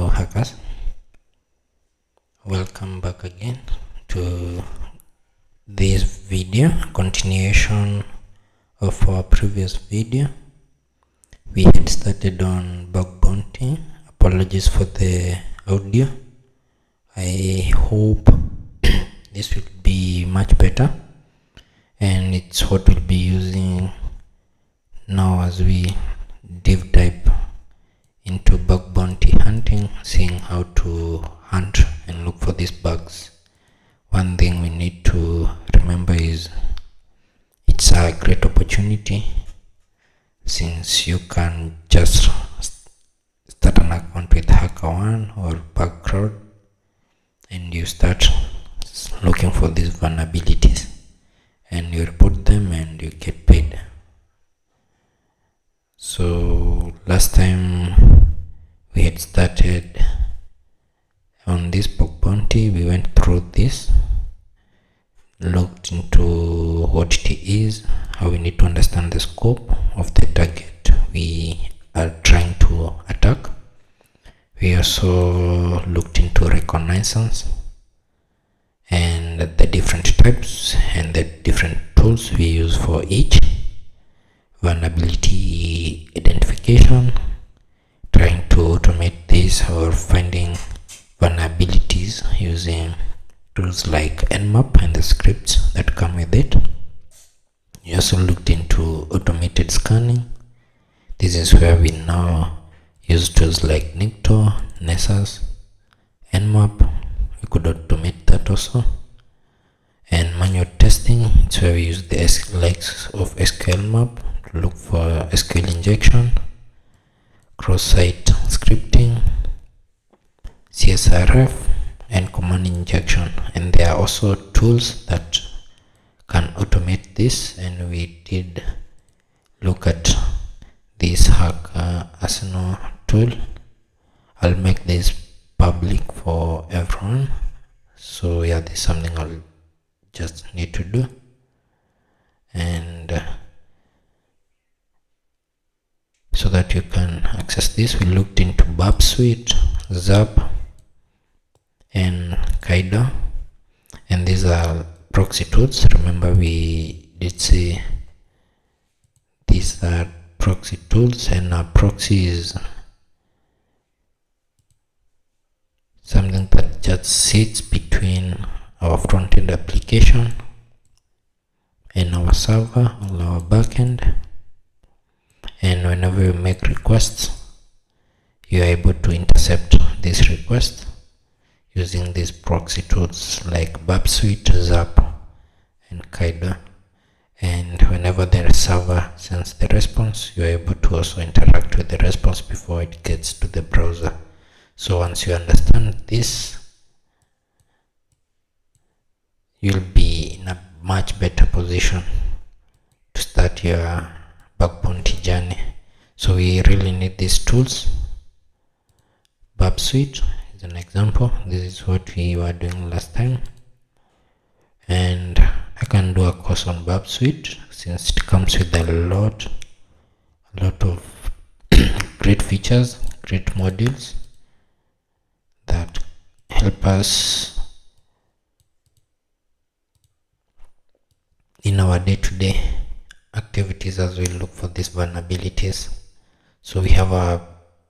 Hello hackers, welcome back again to this video, continuation of our previous video. We had started on bug bounty. Apologies for the audio. I hope this will be much better, and it's what we'll be using now as we deep dive into bug bounty hunting, seeing how to hunt and look for these bugs. One thing we need to remember is it's a great opportunity, since you can just start an account with Hackerone or Bugcrowd and you start looking for these vulnerabilities and you report them and you get paid. So last time we had started on this bug bounty, we went through this, looked into what it is, how we need to understand the scope of the target we are trying to attack. We also looked into Reconnaissance and the different types and the different tools we use for each. Vulnerability identification, trying to automate this or finding vulnerabilities using tools like Nmap and the scripts that come with it. We also looked into automated scanning. This is where we now use tools like Nikto, Nessus, Nmap. We could automate that also. And manual testing, it's where we use the likes of SQL map to look for SQL injection, cross-site scripting, CSRF, and command injection. And there are also tools that can automate this, and we did look at this Hacker Arsenal tool. I'll make this public for everyone, so yeah, this is something I'll just need to do. And so that you can access this, we looked into Burp Suite, Zap, and Kaida, and these are proxy tools. Remember, we did say these are proxy tools, and a proxy is something that just sits between our front-end application and our server or our backend. And whenever you make requests, you are able to intercept this request using these proxy tools like Burp Suite, Zap, and Kaida. And whenever the server sends the response, you are able to also interact with the response before it gets to the browser. So once you understand this, you'll be in a much better position to start your bug bounty journey. So we really need these tools. Burp Suite is an example. This is what we were doing last time, and I can do a course on Burp Suite since it comes with a lot of great features, great modules that help us in our day-to-day activities as we look for these vulnerabilities. So we have a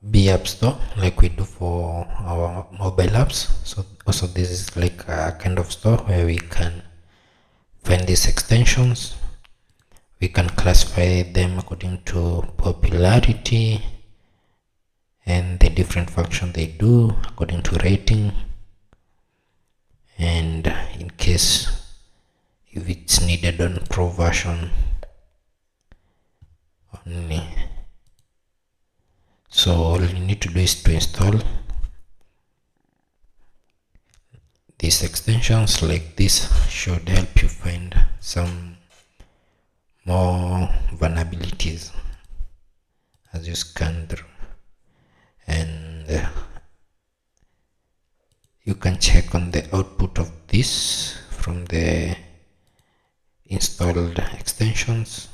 B app store like we do for our mobile apps. So also this is like a kind of store where we can find these extensions. We can classify them according to popularity and the different functions they do according to rating, and in case if it's needed on pro version only. So all you need to do is to install these extensions. Like this should help you find some more vulnerabilities as you scan through, and you can check on the output of this from the installed extensions.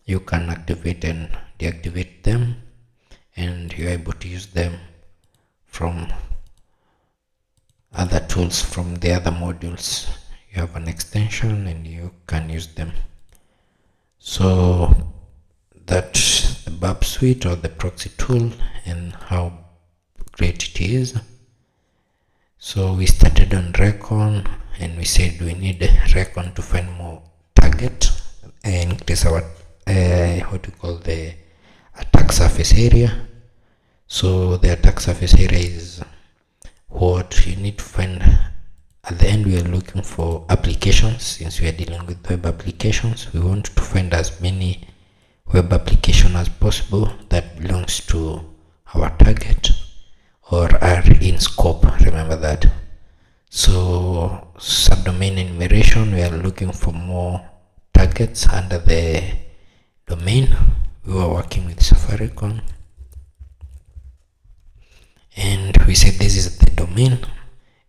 You can activate and deactivate them, and you're able to use them from other tools from the other modules. You have an extension and you can use them. So that's the BAP suite or the proxy tool and how great it is. So we started on Recon and we said we need Recon to find more target and increase our what we call the attack surface area. So the attack surface area is what you need to find. At the end, we are looking for applications. Since we are dealing with web applications, we want to find as many web applications as possible that belongs to our target or are in scope. Remember that. So subdomain enumeration, we are looking for more targets under the domain. We were working with Safaricom and we said this is the domain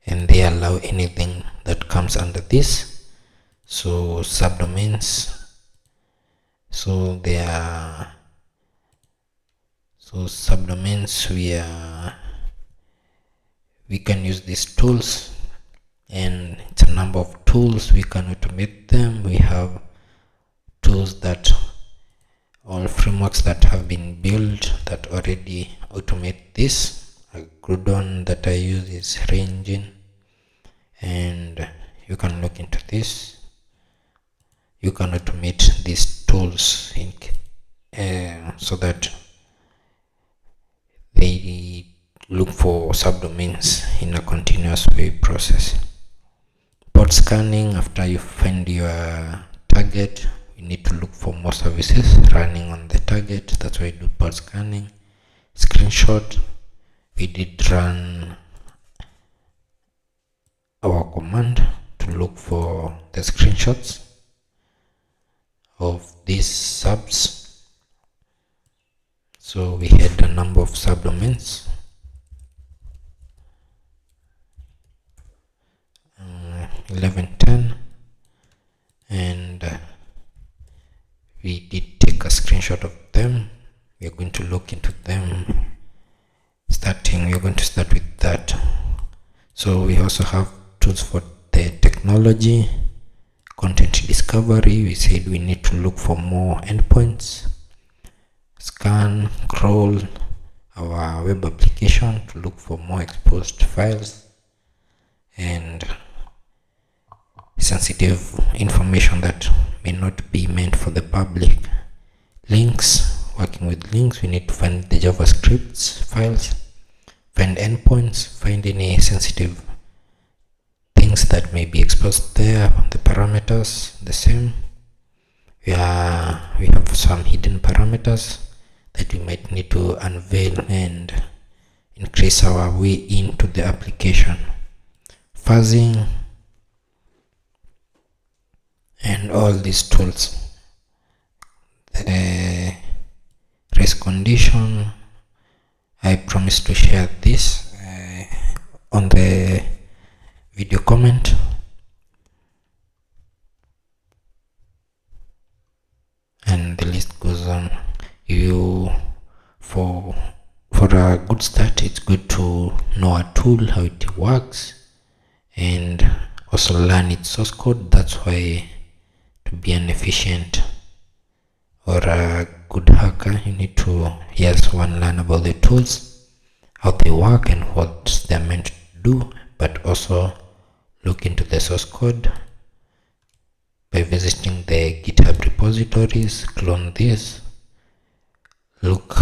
and they allow anything that comes under this. So subdomains, so they are, so subdomains, we can use these tools and it's a number of tools. We can automate them. We have tools that all frameworks that have been built that already automate this. A good one that I use is Reengine, and you can look into this. You can automate these tools in so that they look for subdomains in a continuous way process. Port scanning, after you find your target, you need to look for more services running on the target. That's why you do port scanning. Screenshot, we did run our command to look for the screenshots of these subs. So we had a number of subdomains. 1110, and we did take a screenshot of them. We are going to look into them. We are going to start with that. So we also have tools for the technology, content discovery. We said we need to look for more endpoints, scan, crawl our web application to look for more exposed files and sensitive information that may not be meant for the public. Links, working with links, we need to find the JavaScript files, find endpoints, find any sensitive things that may be exposed there. The parameters, the same. We have some hidden parameters that we might need to unveil and increase our way into the application. Fuzzing and all these tools. The race condition, I promise to share this on the video comment. And the list goes on. For a good start, it's good to know a tool, how it works, and also learn its source code. That's why to be an efficient or a good hacker, you need to learn about the tools, how they work and what they're meant to do, but also look into the source code by visiting the GitHub repositories, clone this, look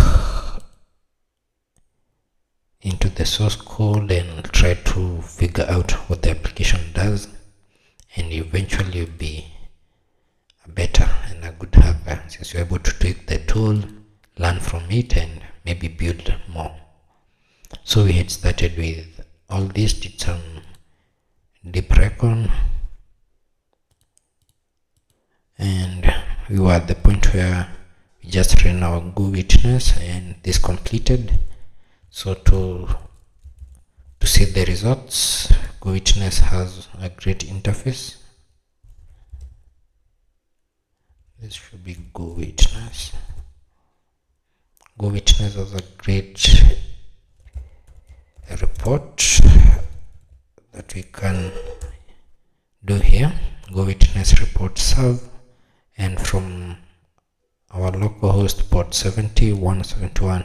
into the source code and try to figure out what the application does, and eventually you'll be a better and a good hacker since you're able to take the tool, learn from it, and maybe build more. So we had started with all this, did some deep recon, and we were at the point where we just ran our Go witness and this completed. So to see the results, Go witness has a great interface. This should be Go witness. Go witness has a great report that we can do here, go witness report serve, and from our localhost port 7171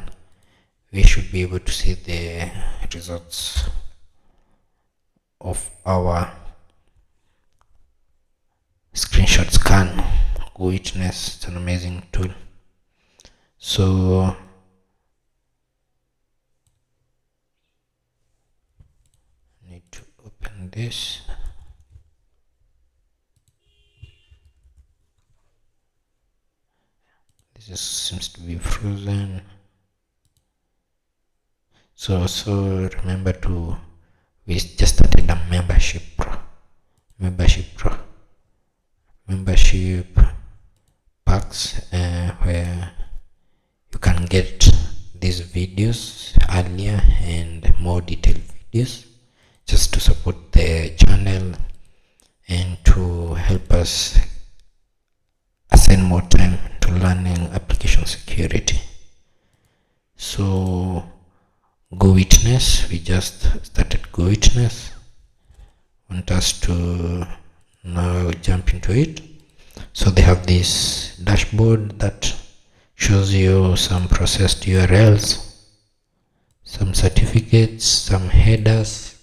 we should be able to see the results of our screenshot scan. Go witness, it's an amazing tool. So I need to open this. This just seems to be frozen. So remember to, we just started a membership packs where you can get these videos earlier and more detailed videos just to support the channel and to help us assign more time to learning application security. So Go Witness, we just started Go Witness. Want us to now jump into it. So they have this dashboard that shows you some processed URLs, some certificates, some headers,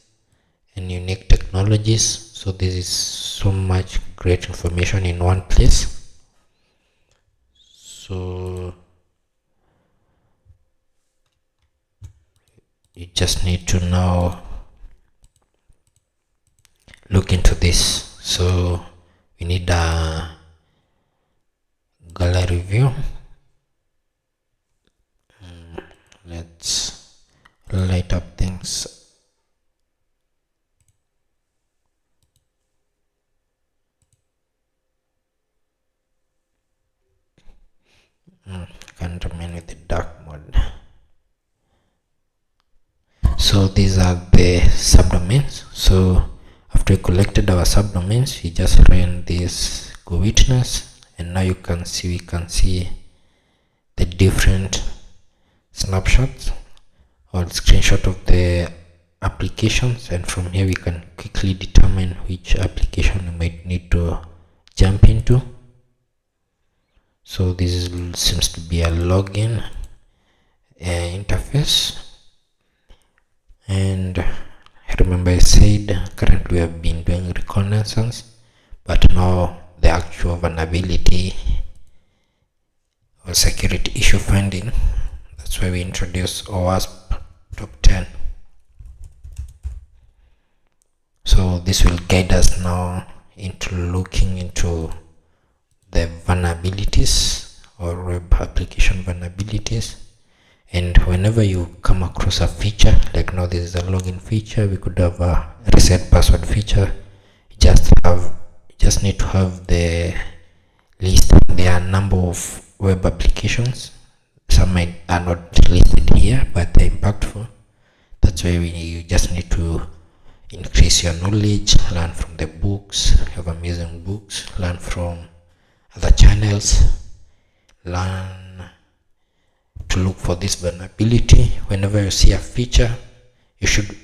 and unique technologies. So this is so much great information in one place. So you just need to now look into this. So we need a gallery view. Let's light up things. Can't remain with the dark mode. So these are the subdomains. So after we collected our subdomains, we just ran this Go Witness, and now you can see, we can see the different snapshots or screenshot of the applications, and from here we can quickly determine which application we might need to jump into. So this seems to be a login interface, and remember I said currently we have been doing Reconnaissance, but now the actual vulnerability or security issue finding, that's why we introduce OWASP top 10. So this will guide us now into looking into the vulnerabilities or web application vulnerabilities. And whenever you come across a feature, like now this is a login feature, we could have a reset password feature. You just need to have the list. There are a number of web applications. Some are not listed here, but they're impactful. That's why you just need to increase your knowledge, learn from the books, have amazing books, learn from other channels, learn to look for this vulnerability. Whenever you see a feature, you should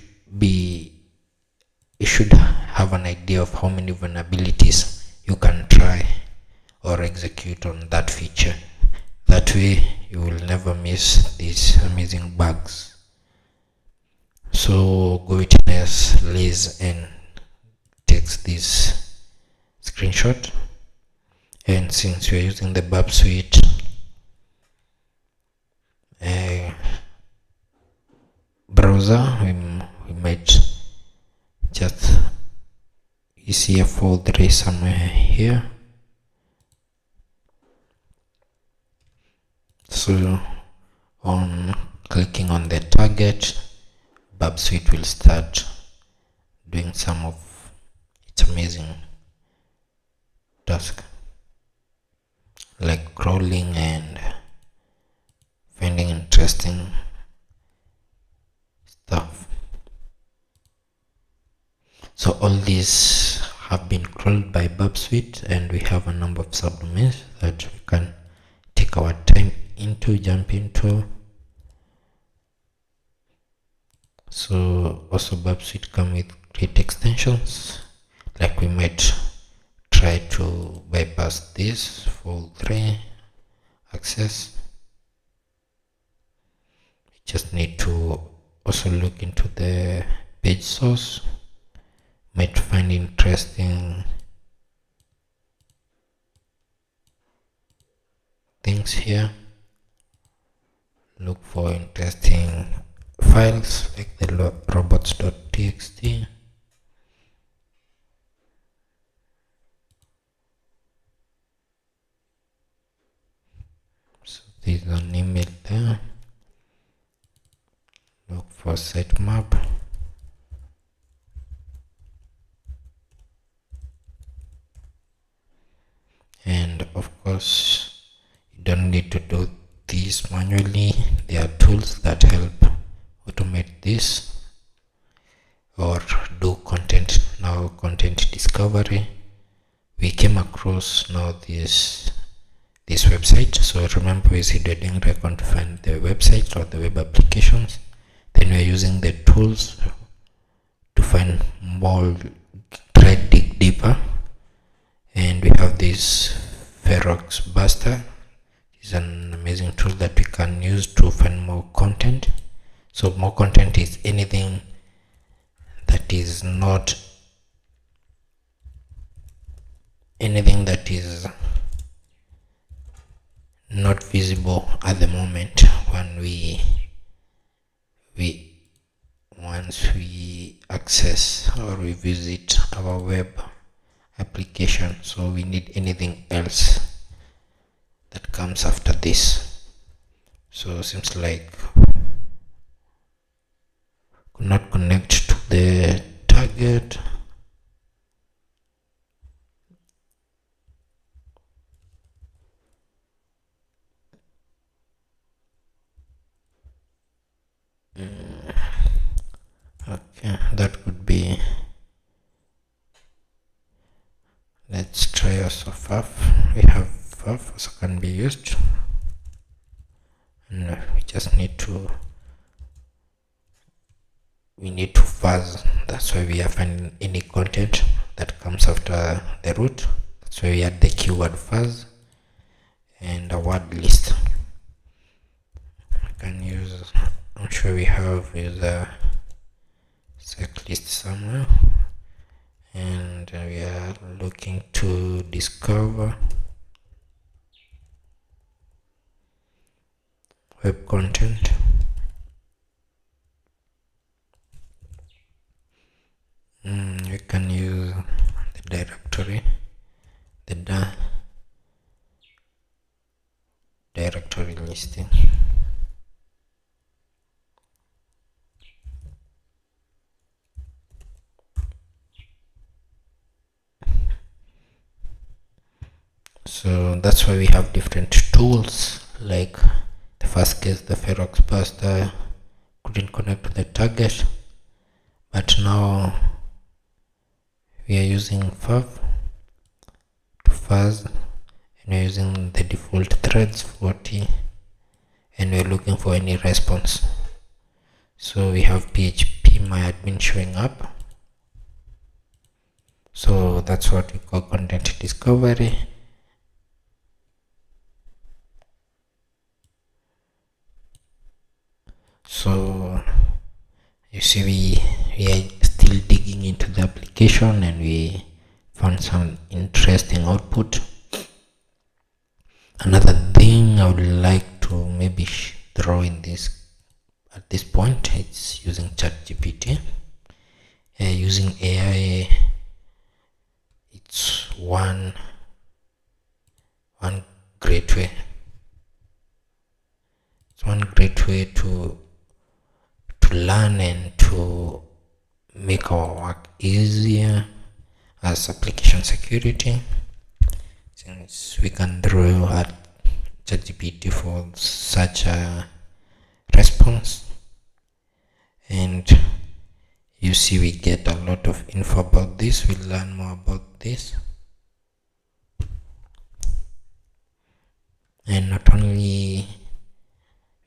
have an idea of how many vulnerabilities you can try or execute on that feature. That way you will never miss these amazing bugs. So Go Witness lays and takes this screenshot, and since we are using the Burp Suite browser, we might just, you see a folder somewhere here. So on clicking on the target, Burp Suite will start doing some of its amazing task, like crawling and finding interesting stuff. So all these have been crawled by Burp Suite, and we have a number of subdomains that we can take our time into, jump into. So also Babsuite come with great extensions, like we might try to bypass this for 3 access. We just need to also look into the page source, might find interesting things here. Look for interesting files like the robots.txt. So there's an email there. Look for sitemap. And of course, you don't need to do this manually. There are tools that help automate this or do content discovery. We came across now this website. So remember, we said we're doing Recon to find the websites or the web applications. Then we're using the tools to find more, try to dig deeper. And we have this Ferox Buster. It's an amazing tool that we can use to find more content. So more content is anything that is not visible at the moment when once we access or we visit our web application. So we need anything else that comes after this. So seems like could not connect to the target. Okay, that could be. Let's try also FAF. We have FAF also can be used, and we just need to fuzz. That's why we are finding any content that comes after the root. That's why we add the keyword fuzz and a word list. I can use, I'm sure we have a sec list somewhere, and we are looking to discover web content. We can use the directory, the directory listing. So that's why we have different tools. Like the first case, the Ferox Buster couldn't connect to the target, but now we are using FAV to fuzz, and we're using the default threads 40, and we're looking for any response. So we have phpMyAdmin showing up. So that's what we call content discovery. So you see, we are still digging into the application, and we found some interesting output. Another thing I would like to maybe throw in this at this point, it's using ChatGPT. Using AI, it's one great way. It's one great way to learn and to make our work easier as application security, since we can throw at ChatGPT for such a response, and you see we get a lot of info about this. We'll learn more about this, and not only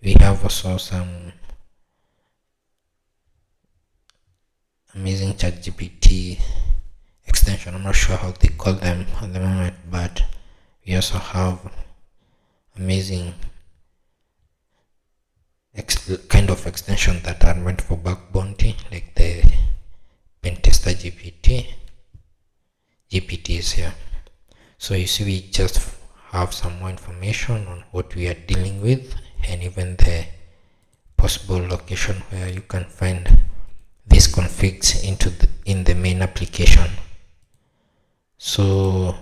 we have also some amazing ChatGPT extension. I'm not sure how they call them at the moment, but we also have amazing kind of extension that are meant for bug bounty, like the pentester GPTs here. So you see, we just have some more information on what we are dealing with, and even the possible location where you can find these configs in the main application. So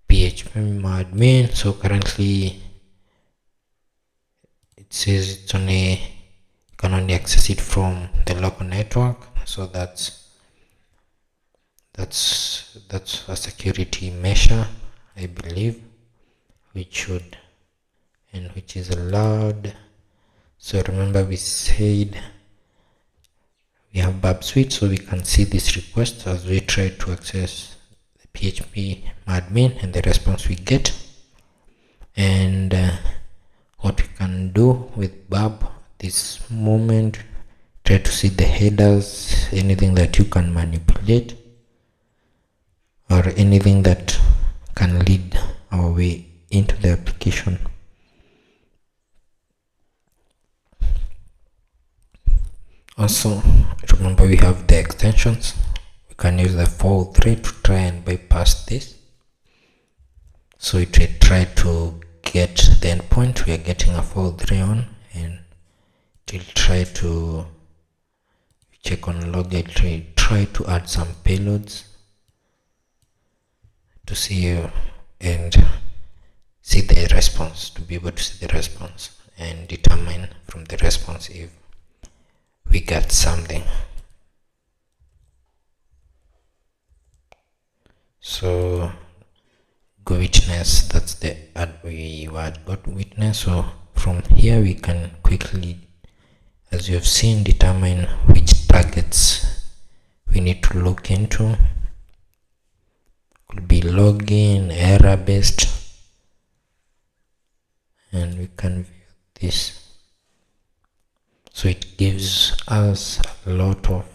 PHP admin, so currently it says it's only, you can only access it from the local network, so that's a security measure, I believe, which is allowed. So remember, we said we have Bab Suite, so we can see this request as we try to access the PHP admin and the response we get. And what we can do with Bab this moment, try to see the headers, anything that you can manipulate or anything that can lead our way into the application. Also, remember, we have the extensions. We can use the 403 to try and bypass this. So we try to get the endpoint we are getting a 403 on, and it will try to check on log. It try to add some payloads to see and see the response, to be able to see the response and determine from the response if we got something. So go witness, that's the we got witness. So from here we can quickly, as you have seen, determine which targets we need to look into. Could be login, error based, and we can view this. So it gives us a lot of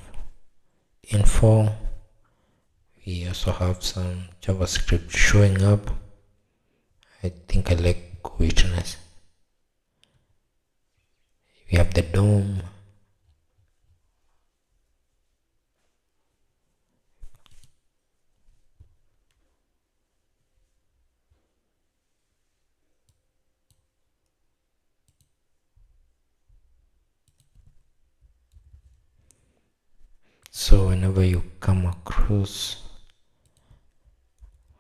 info. We also have some JavaScript showing up. I think I like witness. We have the DOM. So whenever you come across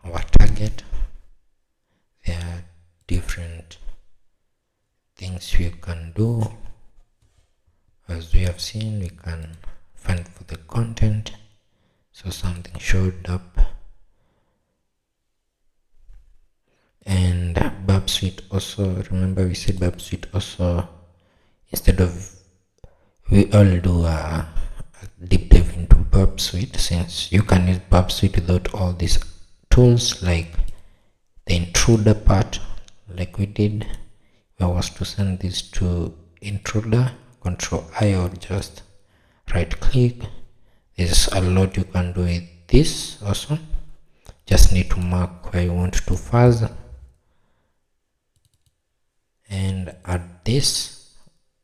our target, there are different things we can do. As we have seen, we can find for the content. So something showed up, and Bab Suite also, remember we said Bab Suite also, instead of, we all do a deep dive into Bab Suite, since you can use Bab Suite without all these tools like the intruder part, like we did. If I was to send this to intruder, Control I, or just right click, there's a lot you can do with this. Also, just need to mark where you want to fuzz and add this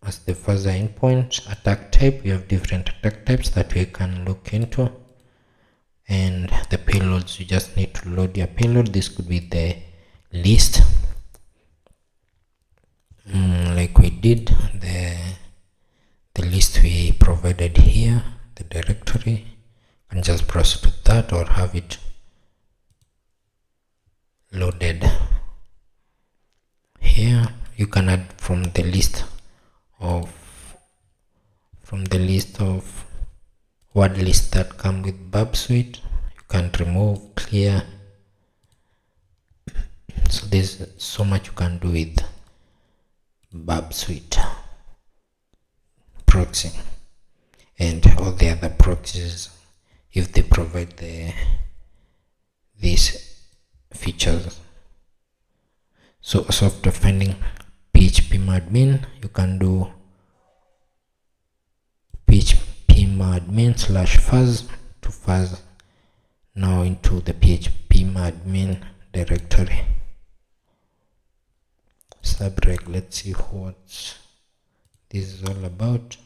as the fuzzer endpoint. Attack type, we have different attack types that we can look into, and the payloads, you just need to load your payload. This could be the list, like we did the list we provided here, the directory, and just proceed with that, or have it loaded here. You can add from the list of word lists that come with Bab Suite. You can remove, clear. So there's so much you can do with Bab Suite, Proxy, and all the other proxies, if they provide these features. So after finding PHP admin, you can do phpMadmin/fuzz to fuzz now into the phpMadmin directory. Subreg, let's see what this is all about.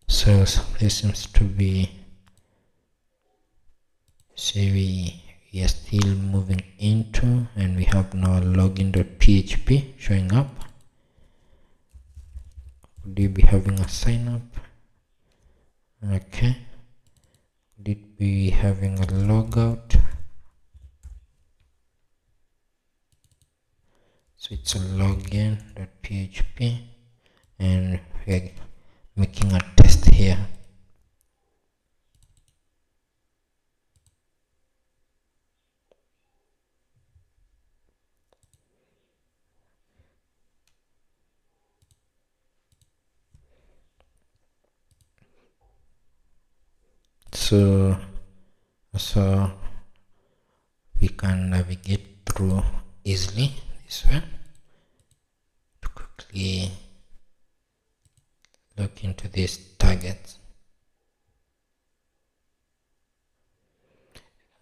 So this seems to be, say we are still moving into, and we have now login.php showing up. Could you be having a sign up? Okay. Could it be having a logout? So it's a login.php, and we're making a test here. So we can navigate through easily this way to quickly look into these targets.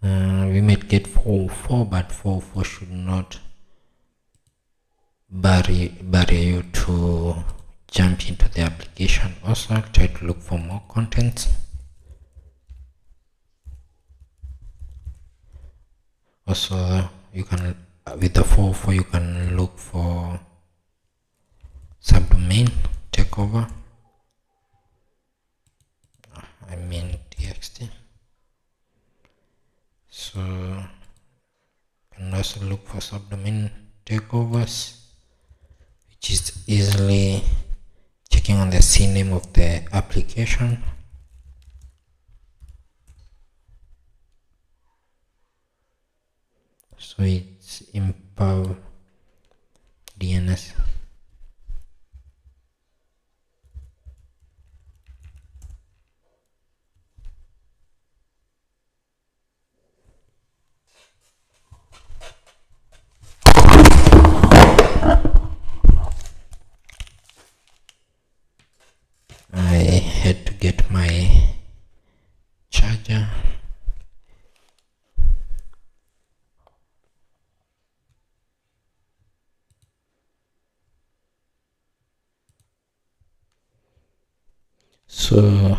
We might get 404, but 404 should not barrier you to jump into the application. Also try to look for more contents. Also you can, with the 404, you can look for subdomain takeover, I mean txt. So you can also look for subdomain takeovers, which is easily checking on the CNAME of the application. So it's improv DNS. I had to get my charger. So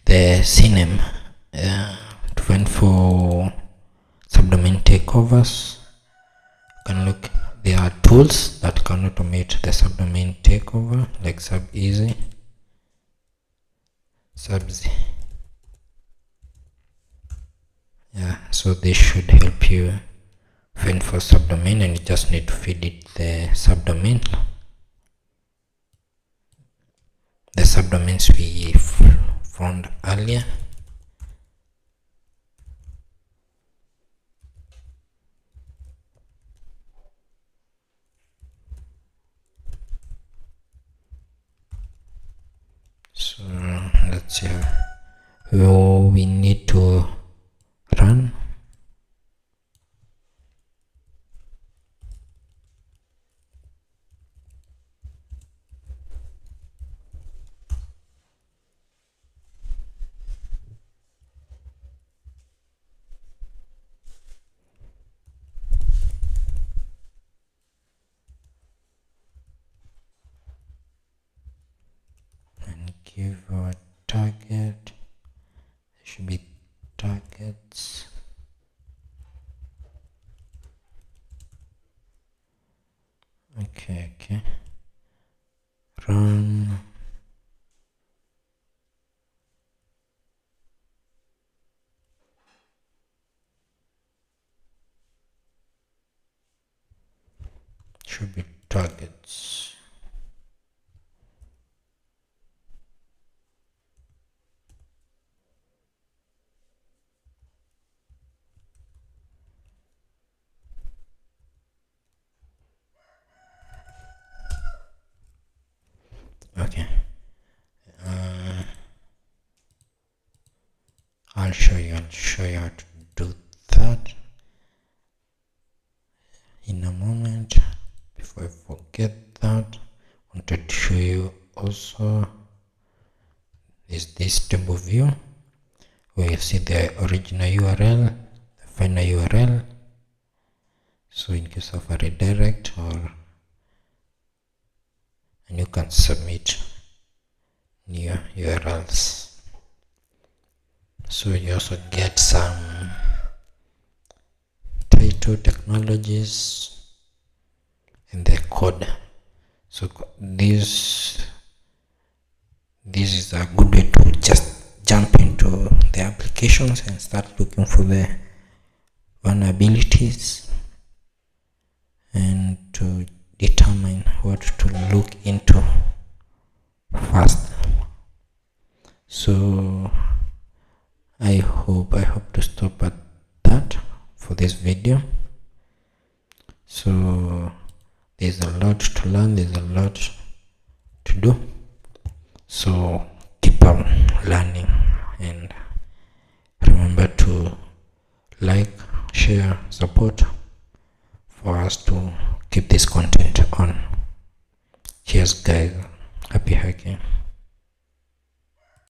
the CNAME to find for subdomain takeovers, you can look. There are tools that can automate the subdomain takeover, like Subeasy, Subs. Yeah, so this should help you find for subdomain, and you just need to feed it the subdomain. The subdomains we found earlier. So let's see how we need to run. Give our target, there should be targets. Okay, run. Should be targets. Okay, I'll show you how to do that in a moment. Before I forget that, I wanted to show you also is this table view where you see the original URL, the final URL. So in case of a redirect, and you can submit new URLs. So you also get some title, technologies, and the code. So this is a good way to just jump into the applications and start looking for the vulnerabilities and to determine what to look into first. So I hope to stop at that for this video. So there's a lot to learn, there's a lot to do, so keep on learning and remember to like, share, support for us to keep this content on. Cheers guys, happy hacking.